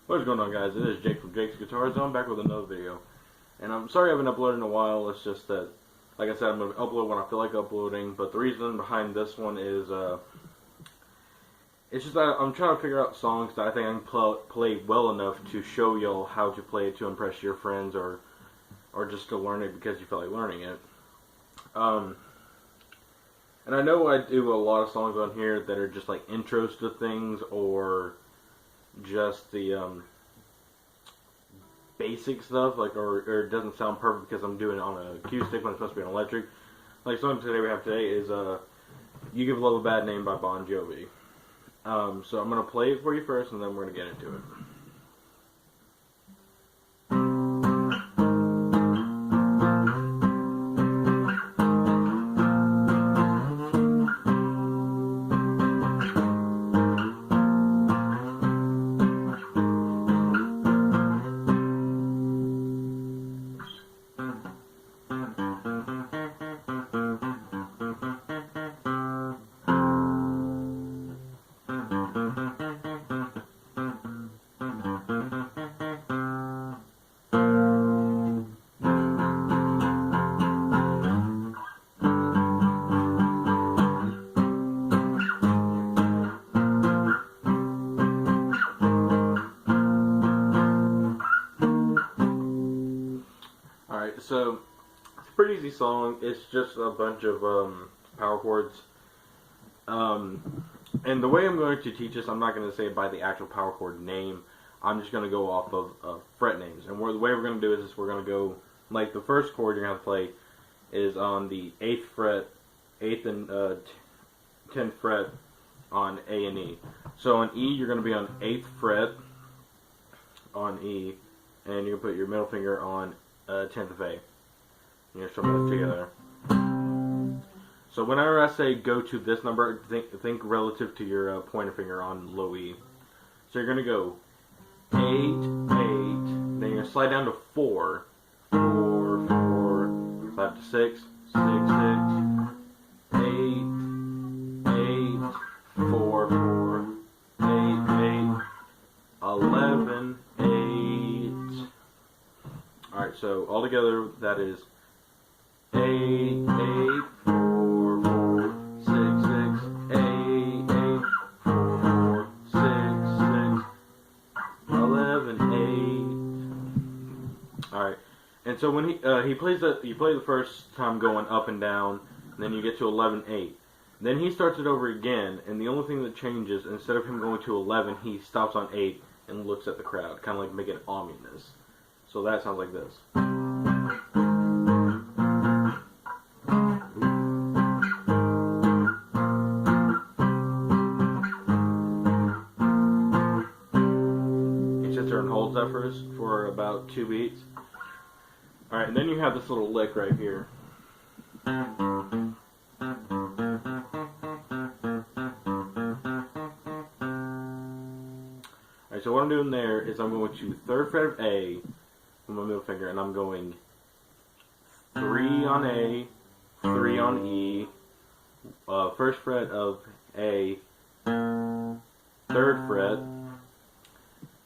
What's going on, guys? It is Jake from Jake's Guitars. I'm back with another video. And I'm sorry I haven't uploaded in a while. It's just that, like I said, I'm going to upload when I feel like uploading. But the reason behind this one is, it's just that I'm trying to figure out songs that I think I can play well enough to show y'all how to play it to impress your friends or just to learn it because you feel like learning it. And I know I do a lot of songs on here that are just like intros to things or just the basic stuff, like or it doesn't sound perfect because I'm doing it on an acoustic when it's supposed to be on electric. Like the song we have today is "You Give Love a Bad Name" by Bon Jovi. So I'm gonna play it for you first, and then we're gonna get into it. Alright, so it's a pretty easy song. It's just a bunch of power chords. And the way I'm going to teach this, I'm not going to say it by the actual power chord name. I'm just going to go off of fret names. And the way we're going to do is we're going to go, like the first chord you're going to play is on the 8th fret, 8th and 10th fret on A and E. So on E, you're going to be on 8th fret on E, and you're going to put your middle finger on 10th of A. And you're strum those together. So whenever I say go to this number, think relative to your pointer finger on low E. So you're going to go 8, 8, then you're going to slide down to 4, 4, 4, slide to 6, 6, 6, 8, 8, 4, 4, 8, 8, 11, 8. Alright, so altogether that is 8, 8, 4, 4, 6, 6, 8, 8, 4, 4, 6, 6, 11, 8. Alright, and so when he plays that, you play the first time going up and down, and then you get to 11, 8. Then he starts it over again, and the only thing that changes, instead of him going to 11, he stops on 8 and looks at the crowd, kind of like making it ominous. So that sounds like this. He sits there and holds that for about 2 beats. Alright, and then you have this little lick right here. Alright, so what I'm doing there is I'm going to 3rd fret of A with my middle finger, and I'm going 3 on A, 3 on E, 1st fret of A, 3rd fret,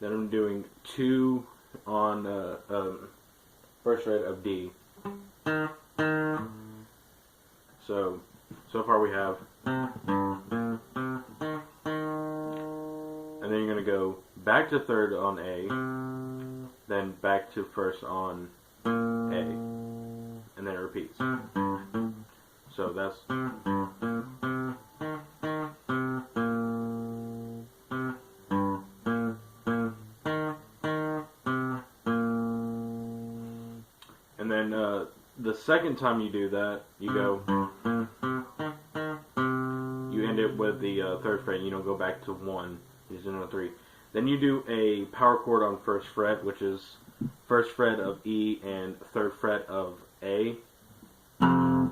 then I'm doing 2 on 1st fret of D. So far we have, and then you're going to go back to 3rd on A, then back to 1st on A, and then it repeats. So that's and then the second time you do that, you go, you end it with the 3rd fret, and you don't go back to 1, you just do a 3. Then you do a power chord on 1st fret, which is 1st fret of E and 3rd fret of A. Kind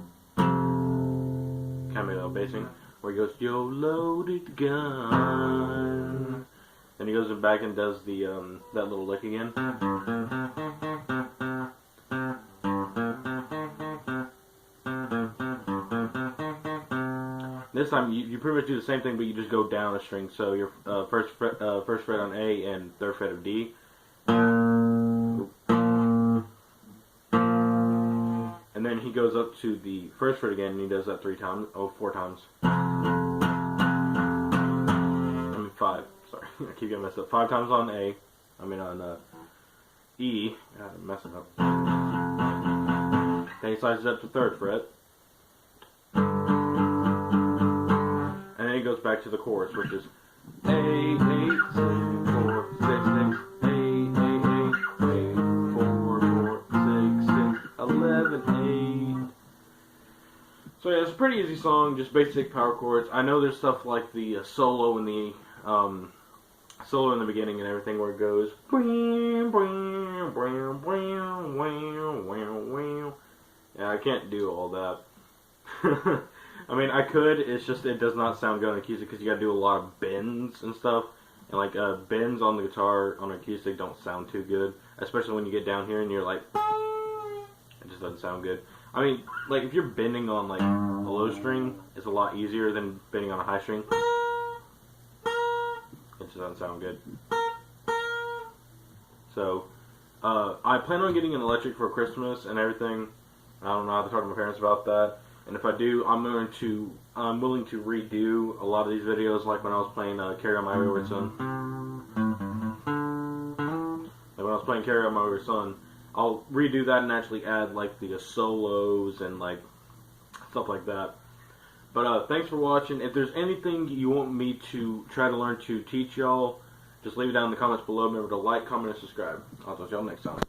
of a little bassing, where he goes, "Yo, loaded gun." Then he goes back and does the that little lick again. This time you pretty much do the same thing, but you just go down a string. So your first fret on A and third fret of D. And then he goes up to the first fret again, and he does that 4 times. I mean 5. Sorry, I keep getting messed up. 5 times on A. I mean on E. God, I'm messing up. Then he slides it up to 3rd fret. And then he goes back to the chorus, which is A, 8, 6, 4, 6, 6, A, 8, 4, 4, 6, 6, 11, 8. So yeah, it's a pretty easy song, just basic power chords. I know there's stuff like the solo in the beginning and everything where it goes. Yeah, I can't do all that. I mean, I could. It's just it does not sound good on acoustic because you got to do a lot of bends and stuff. And like bends on the guitar on acoustic don't sound too good, especially when you get down here and you're like, it just doesn't sound good. I mean, like if you're bending on like a low string, it's a lot easier than bending on a high string. It just doesn't sound good. So, I plan on getting an electric for Christmas and everything. I don't know. I have to talk to my parents about that. And if I do, I'm willing to redo a lot of these videos, like when I was playing Carry On My Wayward Son. Like when I was playing Carry On My Wayward Son, I'll redo that and actually add like the solos and like stuff like that. But thanks for watching. If there's anything you want me to try to learn to teach y'all, just leave it down in the comments below. Remember to like, comment, and subscribe. I'll talk to y'all next time.